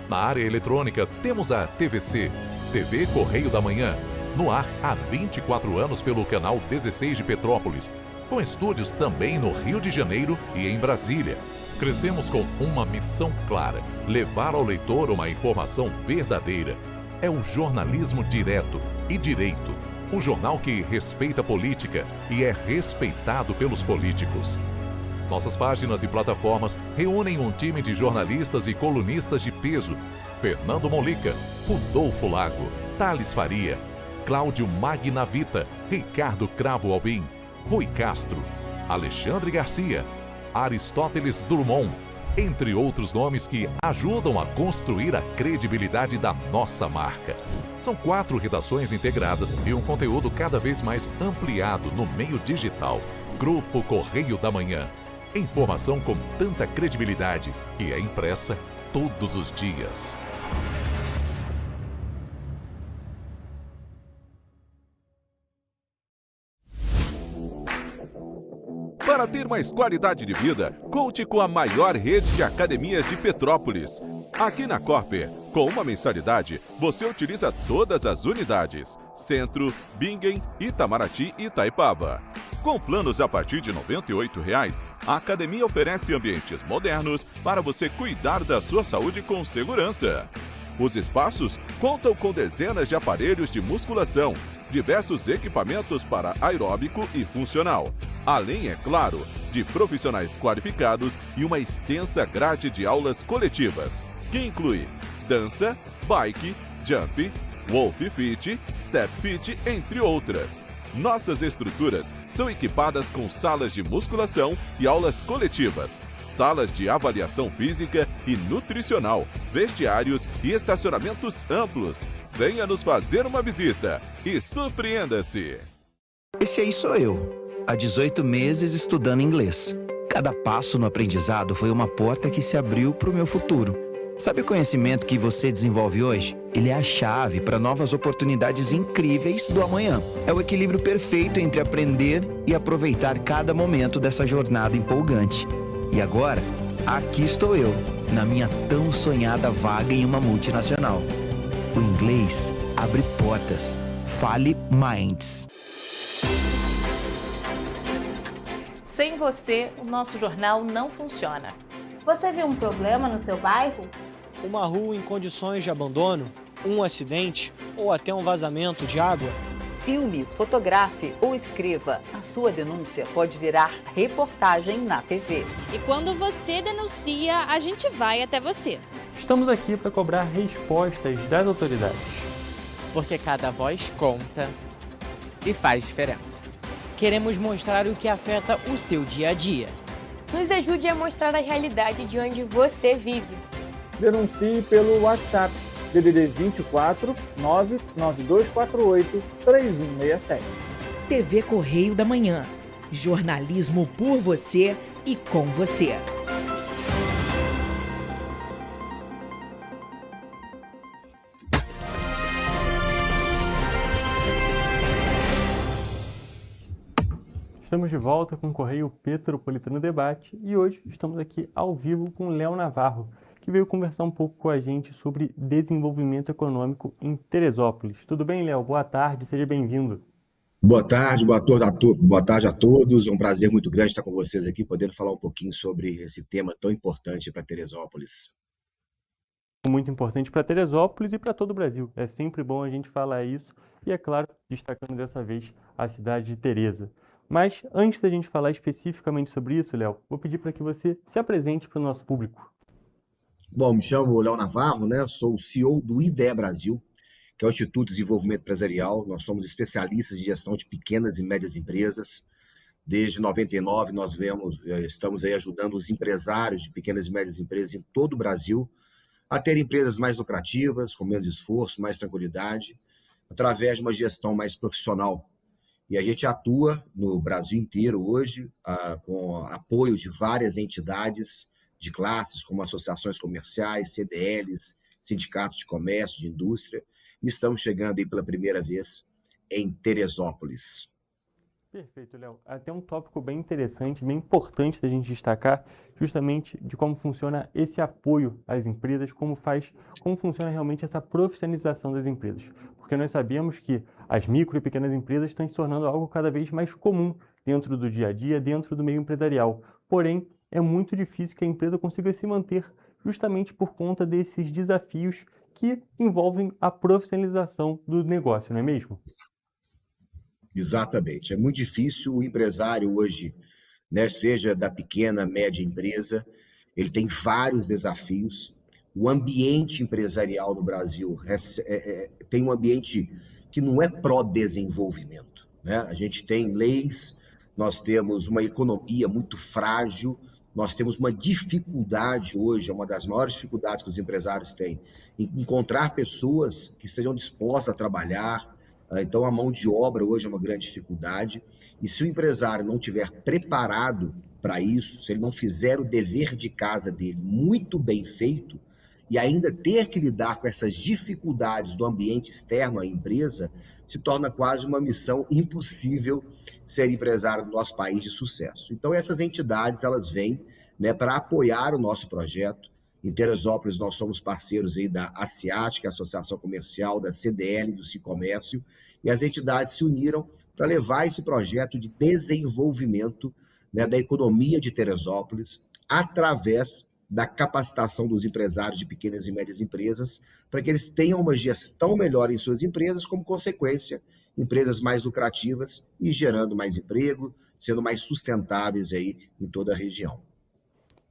Na área eletrônica, temos a TVC, TV Correio da Manhã, no ar há 24 anos pelo canal 16 de Petrópolis, com estúdios também no Rio de Janeiro e em Brasília. Crescemos com uma missão clara: levar ao leitor uma informação verdadeira. É o jornalismo direto e direito, um jornal que respeita a política e é respeitado pelos políticos. Nossas páginas e plataformas reúnem um time de jornalistas e colunistas de peso: Fernando Molica, Rodolfo Lago, Thales Faria, Cláudio Magnavita, Ricardo Cravo Albim, Rui Castro, Alexandre Garcia, Aristóteles Drummond, entre outros nomes que ajudam a construir a credibilidade da nossa marca. São 4 redações integradas e um conteúdo cada vez mais ampliado no meio digital. Grupo Correio da Manhã. Informação com tanta credibilidade que é impressa todos os dias. Para ter mais qualidade de vida, conte com a maior rede de academias de Petrópolis. Aqui na Corper, com uma mensalidade, você utiliza todas as unidades: Centro, Bingen, Itamaraty e Itaipava. Com planos a partir de R$ 98,00, a academia oferece ambientes modernos para você cuidar da sua saúde com segurança. Os espaços contam com dezenas de aparelhos de musculação, diversos equipamentos para aeróbico e funcional, além, é claro, de profissionais qualificados e uma extensa grade de aulas coletivas, que inclui dança, bike, jump, wolf fit, step fit, entre outras. Nossas estruturas são equipadas com salas de musculação e aulas coletivas, salas de avaliação física e nutricional, vestiários e estacionamentos amplos. Venha nos fazer uma visita e surpreenda-se! Esse aí sou eu, há 18 meses estudando inglês. Cada passo no aprendizado foi uma porta que se abriu para o meu futuro. Sabe o conhecimento que você desenvolve hoje? Ele é a chave para novas oportunidades incríveis do amanhã. É o equilíbrio perfeito entre aprender e aproveitar cada momento dessa jornada empolgante. E agora, aqui estou eu, na minha tão sonhada vaga em uma multinacional. O inglês abre portas. Fale Minds. Sem você, o nosso jornal não funciona. Você viu um problema no seu bairro? Uma rua em condições de abandono, um acidente ou até um vazamento de água? Filme, fotografe ou escreva. A sua denúncia pode virar reportagem na TV. E quando você denuncia, a gente vai até você. Estamos aqui para cobrar respostas das autoridades. Porque cada voz conta e faz diferença. Queremos mostrar o que afeta o seu dia a dia. Nos ajude a mostrar a realidade de onde você vive. Denuncie pelo WhatsApp DDD 24 99248 3167. TV Correio da Manhã. Jornalismo por você e com você. Estamos de volta com o Correio Petropolitano Debate e hoje estamos aqui ao vivo com Léo Navarro, que veio conversar um pouco com a gente sobre desenvolvimento econômico em Teresópolis. Tudo bem, Léo? Boa tarde, seja bem-vindo. Boa tarde a todos. É um prazer muito grande estar com vocês aqui, podendo falar um pouquinho sobre esse tema tão importante para Teresópolis. Muito importante para Teresópolis e para todo o Brasil. É sempre bom a gente falar isso e, é claro, destacando dessa vez a cidade de Teresa. Mas antes da gente falar especificamente sobre isso, Léo, vou pedir para que você se apresente para o nosso público. Bom, me chamo Léo Navarro, né? Sou o CEO do IDE Brasil, que é o Instituto de Desenvolvimento Empresarial. Nós somos especialistas em gestão de pequenas e médias empresas. Desde 99 nós estamos aí ajudando os empresários de pequenas e médias empresas em todo o Brasil a ter empresas mais lucrativas, com menos esforço, mais tranquilidade, através de uma gestão mais profissional. E a gente atua no Brasil inteiro hoje, com apoio de várias entidades de classes, como associações comerciais, CDLs, sindicatos de comércio, de indústria, e estamos chegando aí pela primeira vez em Teresópolis. Perfeito, Léo. Até um tópico bem interessante, bem importante da gente destacar, justamente de como funciona esse apoio às empresas, como funciona realmente essa profissionalização das empresas. Porque nós sabemos que as micro e pequenas empresas estão se tornando algo cada vez mais comum dentro do dia a dia, dentro do meio empresarial. Porém, é muito difícil que a empresa consiga se manter justamente por conta desses desafios que envolvem a profissionalização do negócio, não é mesmo? Exatamente. É muito difícil o empresário hoje, né, seja da pequena, média empresa, ele tem vários desafios. O ambiente empresarial no Brasil tem um ambiente que não é pró-desenvolvimento, né? A gente tem leis, nós temos uma economia muito frágil, nós temos uma dificuldade hoje, é uma das maiores dificuldades que os empresários têm, em encontrar pessoas que sejam dispostas a trabalhar. Então, a mão de obra hoje é uma grande dificuldade. E se o empresário não estiver preparado para isso, se ele não fizer o dever de casa dele muito bem feito, e ainda ter que lidar com essas dificuldades do ambiente externo à empresa, se torna quase uma missão impossível ser empresário do nosso país de sucesso. Então, essas entidades, elas vêm, né, para apoiar o nosso projeto. Em Teresópolis, nós somos parceiros aí da ACIAT, que é a Associação Comercial, da CDL, do Cicomércio, e as entidades se uniram para levar esse projeto de desenvolvimento, né, da economia de Teresópolis através da capacitação dos empresários de pequenas e médias empresas, para que eles tenham uma gestão melhor em suas empresas, como consequência, empresas mais lucrativas e gerando mais emprego, sendo mais sustentáveis aí em toda a região.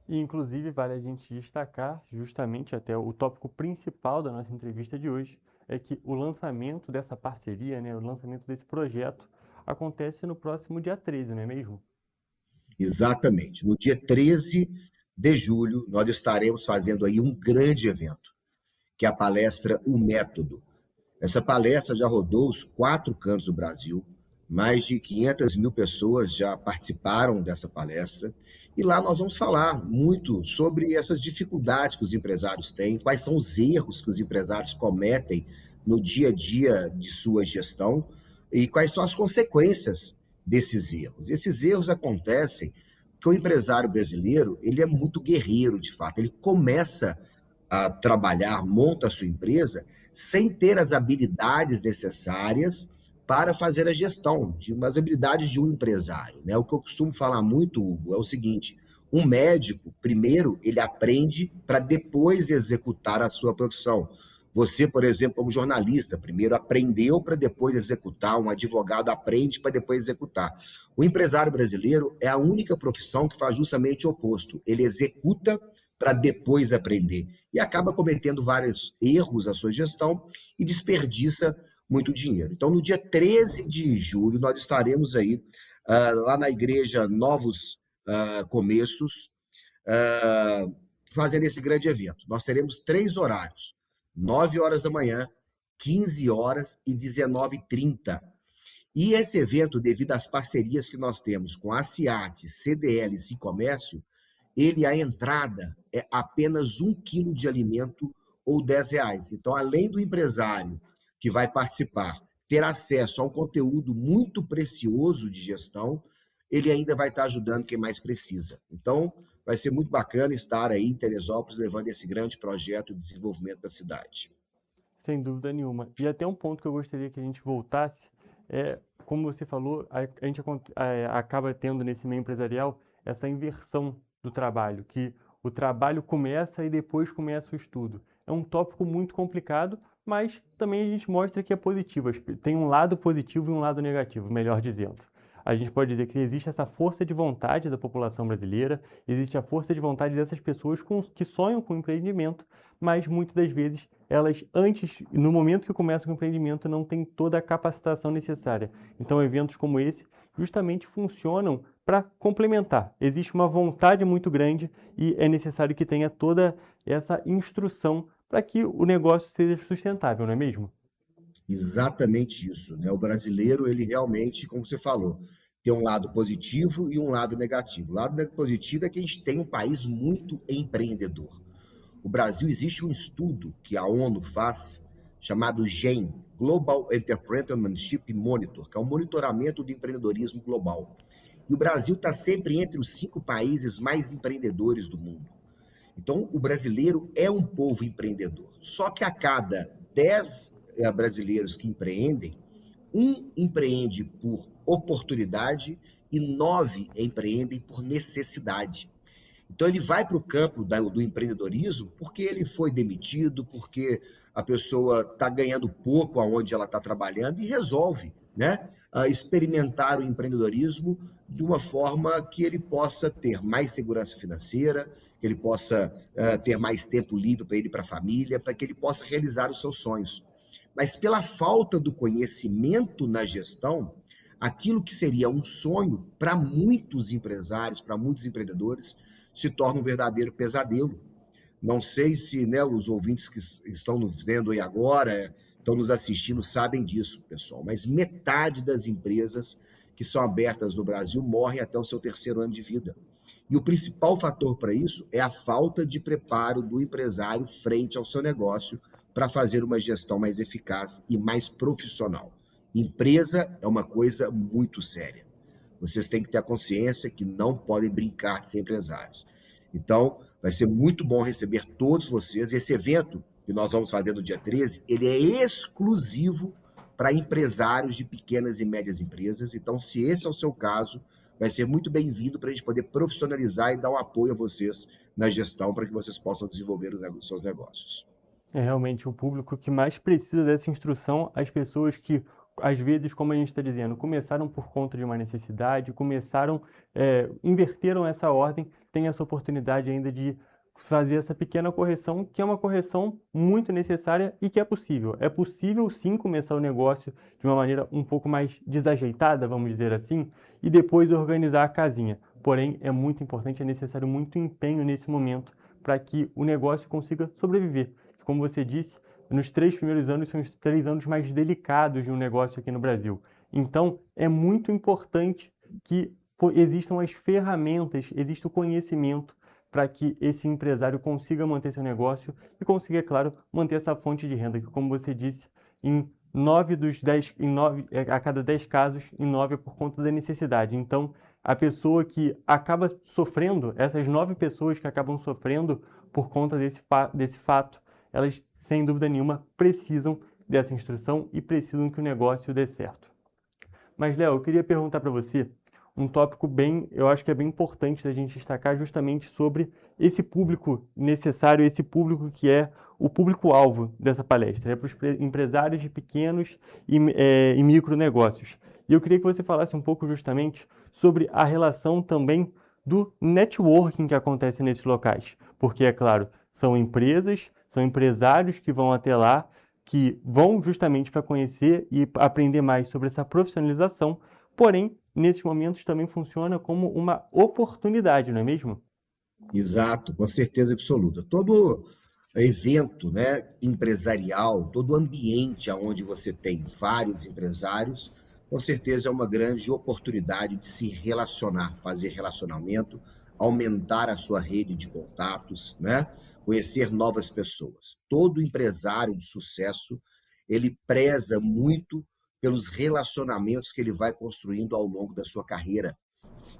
E, inclusive, vale a gente destacar, justamente até o tópico principal da nossa entrevista de hoje, é que o lançamento dessa parceria, né, o lançamento desse projeto, acontece no próximo dia 13, não é mesmo? Exatamente. No dia 13 de julho, nós estaremos fazendo aí um grande evento, que é a palestra O Método. Essa palestra já rodou os 4 cantos do Brasil, mais de 500 mil pessoas já participaram dessa palestra, e lá nós vamos falar muito sobre essas dificuldades que os empresários têm, quais são os erros que os empresários cometem no dia a dia de sua gestão e quais são as consequências desses erros. Esses erros acontecem porque o empresário brasileiro, ele é muito guerreiro, de fato. Ele começa a trabalhar, monta a sua empresa sem ter as habilidades necessárias para fazer a gestão, as habilidades de um empresário, né? O que eu costumo falar muito, Hugo, é o seguinte: um médico, primeiro, ele aprende para depois executar a sua profissão. Você, por exemplo, como jornalista, primeiro aprendeu para depois executar, um advogado aprende para depois executar. O empresário brasileiro é a única profissão que faz justamente o oposto. Ele executa para depois aprender e acaba cometendo vários erros na sua gestão e desperdiça muito dinheiro. Então, no dia 13 de julho, nós estaremos aí lá na igreja Novos Começos, fazendo esse grande evento. Nós teremos 3 horários: 9 horas da manhã, 15 horas e 19h30. E esse evento, devido às parcerias que nós temos com a CIAT, CDL e Cicomércio, a entrada é apenas 1 quilo de alimento ou R$10. Então, além do empresário que vai participar ter acesso a um conteúdo muito precioso de gestão, ele ainda vai estar ajudando quem mais precisa. Então, vai ser muito bacana estar aí em Teresópolis levando esse grande projeto de desenvolvimento da cidade. Sem dúvida nenhuma. E até um ponto que eu gostaria que a gente voltasse, como você falou, a gente acaba tendo nesse meio empresarial essa inversão do trabalho, que o trabalho começa e depois começa o estudo. É um tópico muito complicado, mas também a gente mostra que é positivo. Tem um lado positivo e um lado negativo, melhor dizendo. a gente pode dizer que existe essa força de vontade da população brasileira, existe a força de vontade dessas pessoas que sonham com empreendimento, mas muitas das vezes elas no momento que começam com o empreendimento, não têm toda a capacitação necessária. Então, eventos como esse justamente funcionam para complementar. Existe uma vontade muito grande e é necessário que tenha toda essa instrução para que o negócio seja sustentável, não é mesmo? Exatamente isso, né? O brasileiro, ele realmente, como você falou, tem um lado positivo e um lado negativo. O lado positivo é que a gente tem um país muito empreendedor. O Brasil, existe um estudo que a ONU faz, chamado GEM, Global Entrepreneurship Monitor, que é um monitoramento do empreendedorismo global. E o Brasil está sempre entre os 5 países mais empreendedores do mundo. Então, o brasileiro é um povo empreendedor. Só que a cada 10 brasileiros que empreendem, 1 empreende por oportunidade e 9 empreendem por necessidade. Então ele vai para o campo do empreendedorismo porque ele foi demitido, porque a pessoa está ganhando pouco aonde ela está trabalhando e resolve, né, experimentar o empreendedorismo de uma forma que ele possa ter mais segurança financeira, que ele possa ter mais tempo livre para ele e para a família, para que ele possa realizar os seus sonhos. Mas pela falta do conhecimento na gestão, aquilo que seria um sonho para muitos empresários, para muitos empreendedores, se torna um verdadeiro pesadelo. Não sei se, né, os ouvintes que estão nos vendo aí agora, estão nos assistindo, sabem disso, pessoal, mas metade das empresas que são abertas no Brasil morrem até o seu 3º ano de vida. E o principal fator para isso é a falta de preparo do empresário frente ao seu negócio para fazer uma gestão mais eficaz e mais profissional. Empresa é uma coisa muito séria. Vocês têm que ter a consciência que não podem brincar de ser empresários. Então, vai ser muito bom receber todos vocês. Esse evento que nós vamos fazer no dia 13, ele é exclusivo para empresários de pequenas e médias empresas. Então, se esse é o seu caso, vai ser muito bem-vindo para a gente poder profissionalizar e dar um apoio a vocês na gestão para que vocês possam desenvolver os seus negócios. É realmente o público que mais precisa dessa instrução, as pessoas que, às vezes, como a gente está dizendo, começaram por conta de uma necessidade, inverteram essa ordem, tem essa oportunidade ainda de fazer essa pequena correção, que é uma correção muito necessária e que é possível. É possível, sim, começar o negócio de uma maneira um pouco mais desajeitada, vamos dizer assim, e depois organizar a casinha. Porém, é muito importante, é necessário muito empenho nesse momento para que o negócio consiga sobreviver. Como você disse, nos 3 primeiros anos são os 3 anos mais delicados de um negócio aqui no Brasil. Então, é muito importante que existam as ferramentas, exista o conhecimento para que esse empresário consiga manter seu negócio e consiga, é claro, manter essa fonte de renda, que, como você disse, a cada 10 casos, em 9 é por conta da necessidade. Então, a pessoa que acaba sofrendo, essas 9 pessoas que acabam sofrendo por conta desse fato, elas, sem dúvida nenhuma, precisam dessa instrução e precisam que o negócio dê certo. Mas, Léo, eu queria perguntar para você um tópico eu acho que é bem importante da gente destacar justamente sobre esse público necessário, esse público que é o público-alvo dessa palestra, é para os empresários de pequenos e micronegócios. E eu queria que você falasse um pouco justamente sobre a relação também do networking que acontece nesses locais, porque, é claro, são empresas, são empresários que vão até lá, que vão justamente para conhecer e aprender mais sobre essa profissionalização, porém, nesses momentos também funciona como uma oportunidade, não é mesmo? Exato, com certeza absoluta. Todo evento, né, empresarial, todo ambiente onde você tem vários empresários, com certeza é uma grande oportunidade de se relacionar, fazer relacionamento, aumentar a sua rede de contatos, né? Conhecer novas pessoas. Todo empresário de sucesso, ele preza muito pelos relacionamentos que ele vai construindo ao longo da sua carreira.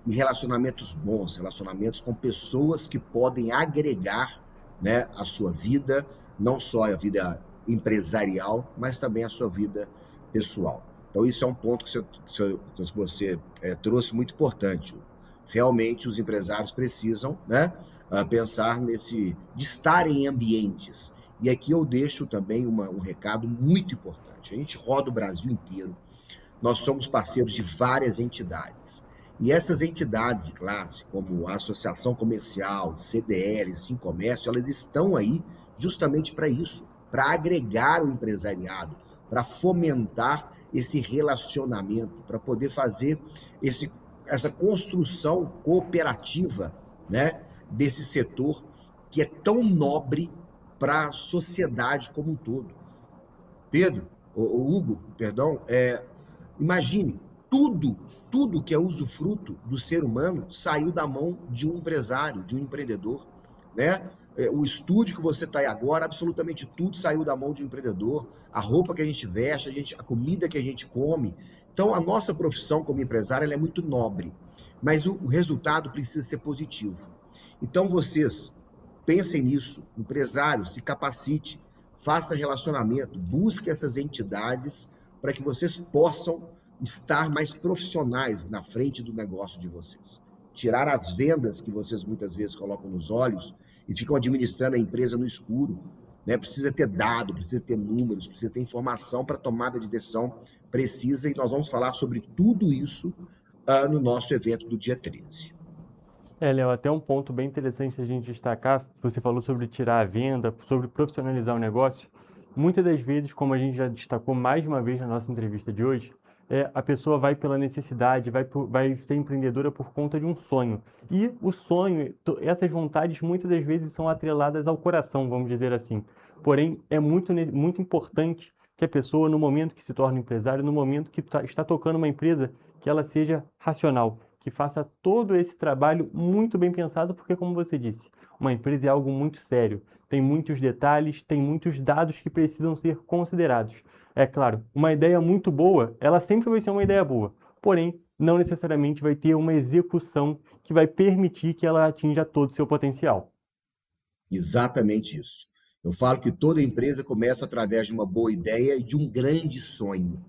E relacionamentos bons, relacionamentos com pessoas que podem agregar, né, a sua vida, não só a vida empresarial, mas também a sua vida pessoal. Então, isso é um ponto que você trouxe muito importante. Realmente, os empresários precisam, né, pensar de estar em ambientes. E aqui eu deixo também um recado muito importante. A gente roda o Brasil inteiro, nós somos parceiros de várias entidades. E essas entidades de classe, como a Associação Comercial, CDL, Sincomércio, elas estão aí justamente para isso, para agregar o empresariado, para fomentar esse relacionamento, para poder fazer essa construção cooperativa, né, desse setor que é tão nobre para a sociedade como um todo. Pedro, Hugo, perdão, imagine, tudo que é usufruto do ser humano saiu da mão de um empresário, de um empreendedor, né? O estúdio que você está aí agora, absolutamente tudo saiu da mão de um empreendedor, a roupa que a gente veste, a comida que a gente come. Então, a nossa profissão como empresário ela é muito nobre, mas o resultado precisa ser positivo. Então, vocês pensem nisso, empresário, se capacite, faça relacionamento, busque essas entidades para que vocês possam estar mais profissionais na frente do negócio de vocês. Tirar as vendas que vocês muitas vezes colocam nos olhos e ficam administrando a empresa no escuro, né? Precisa ter dado, precisa ter números, precisa ter informação para tomada de decisão precisa, e nós vamos falar sobre tudo isso no nosso evento do dia 13. Léo, até um ponto bem interessante a gente destacar, você falou sobre tirar a venda, sobre profissionalizar o negócio. Muitas das vezes, como a gente já destacou mais de uma vez na nossa entrevista de hoje, a pessoa vai pela necessidade, vai ser empreendedora por conta de um sonho. E o sonho, essas vontades muitas das vezes são atreladas ao coração, vamos dizer assim. Porém, é muito importante que a pessoa, no momento que se torna empresário, no momento que está tocando uma empresa, que ela seja racional, que faça todo esse trabalho muito bem pensado, porque, como você disse, uma empresa é algo muito sério. Tem muitos detalhes, tem muitos dados que precisam ser considerados. É claro, uma ideia muito boa, ela sempre vai ser uma ideia boa, porém, não necessariamente vai ter uma execução que vai permitir que ela atinja todo o seu potencial. Exatamente isso. Eu falo que toda empresa começa através de uma boa ideia e de um grande sonho.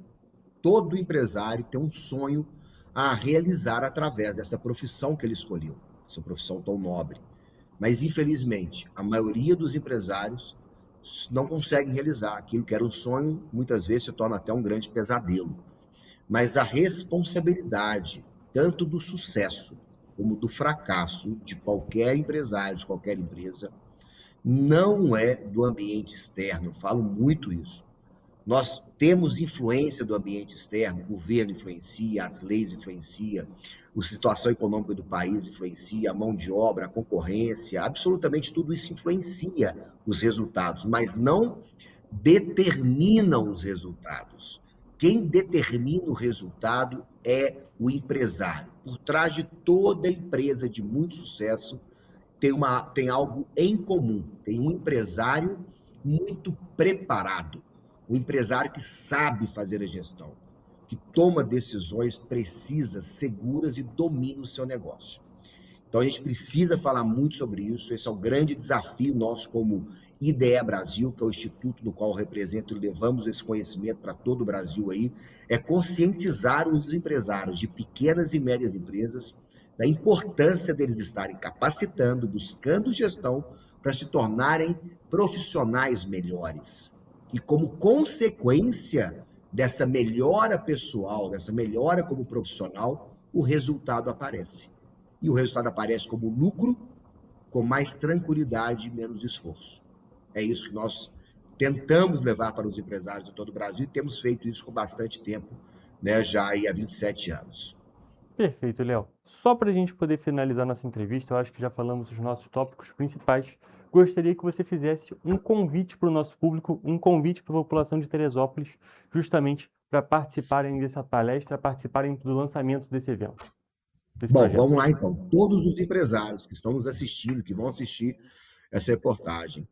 Todo empresário tem um sonho a realizar através dessa profissão que ele escolheu, essa profissão tão nobre. Mas, infelizmente, a maioria dos empresários não consegue realizar aquilo que era um sonho, muitas vezes se torna até um grande pesadelo. Mas a responsabilidade, tanto do sucesso como do fracasso de qualquer empresário, de qualquer empresa, não é do ambiente externo. Eu falo muito isso. Nós temos influência do ambiente externo, o governo influencia, as leis influenciam, a situação econômica do país influencia, a mão de obra, a concorrência, absolutamente tudo isso influencia os resultados, mas não determinam os resultados. Quem determina o resultado é o empresário. Por trás de toda empresa de muito sucesso tem algo em comum, tem um empresário muito preparado, um empresário que sabe fazer a gestão, que toma decisões precisas, seguras e domina o seu negócio. Então a gente precisa falar muito sobre isso, esse é o grande desafio nosso como IDE Brasil, que é o instituto do qual eu represento e levamos esse conhecimento para todo o Brasil aí, é conscientizar os empresários de pequenas e médias empresas da importância deles estarem capacitando, buscando gestão para se tornarem profissionais melhores. E como consequência dessa melhora pessoal, dessa melhora como profissional, o resultado aparece. E o resultado aparece como lucro, com mais tranquilidade e menos esforço. É isso que nós tentamos levar para os empresários de todo o Brasil e temos feito isso com bastante tempo, né, já aí há 27 anos. Perfeito, Léo. Só para a gente poder finalizar nossa entrevista, eu acho que já falamos os nossos tópicos principais. Gostaria que você fizesse um convite para o nosso público, um convite para a população de Teresópolis, justamente para participarem dessa palestra, participarem do lançamento desse evento. Bom, vamos lá então. Todos os empresários que estão nos assistindo, que vão assistir essa reportagem,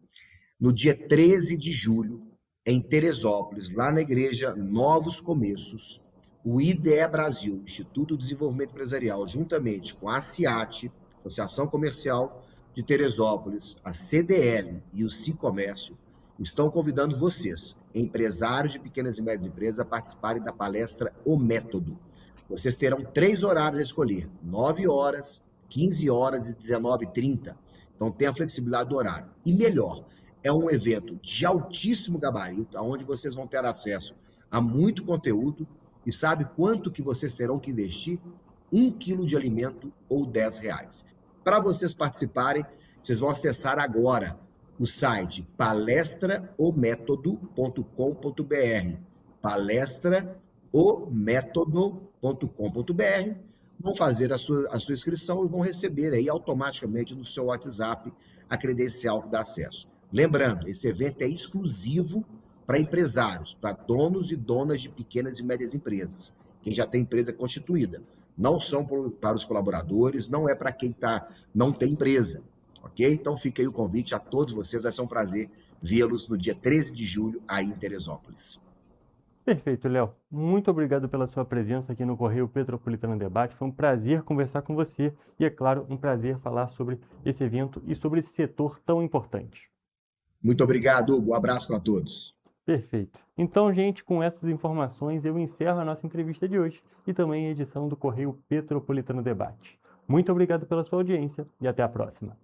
no dia 13 de julho, em Teresópolis, lá na igreja Novos Começos, o IDE Brasil, Instituto de Desenvolvimento Empresarial, juntamente com a ACIAT, Associação Comercial de Teresópolis, a CDL e o Sincomércio, estão convidando vocês, empresários de pequenas e médias empresas, a participarem da palestra O Método. Vocês terão 3 horários a escolher, 9 horas, 15 horas e 19h30. Então tem a flexibilidade do horário. E melhor, é um evento de altíssimo gabarito, onde vocês vão ter acesso a muito conteúdo, E sabe quanto que vocês terão que investir? 1 quilo de alimento ou R$10. Para vocês participarem, vocês vão acessar agora o site palestraometodo.com.br. palestraometodo.com.br. Vão fazer a sua inscrição e vão receber aí automaticamente no seu WhatsApp a credencial que dá acesso. Lembrando, esse evento é exclusivo para empresários, para donos e donas de pequenas e médias empresas, quem já tem empresa constituída. Não são para os colaboradores, não é para quem não tem empresa, ok? Então fica aí o convite a todos vocês, vai ser um prazer vê-los no dia 13 de julho aí em Teresópolis. Perfeito, Léo. Muito obrigado pela sua presença aqui no Correio Petropolitano Debate. Foi um prazer conversar com você e, é claro, um prazer falar sobre esse evento e sobre esse setor tão importante. Muito obrigado, Hugo. Um abraço para todos. Perfeito. Então, gente, com essas informações eu encerro a nossa entrevista de hoje e também a edição do Correio Petropolitano Debate. Muito obrigado pela sua audiência e até a próxima.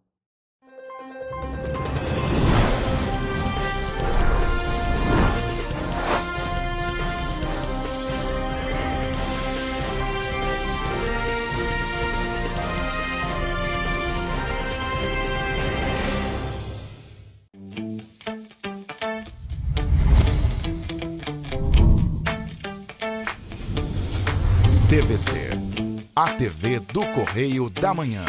TVC, a TV do Correio da Manhã.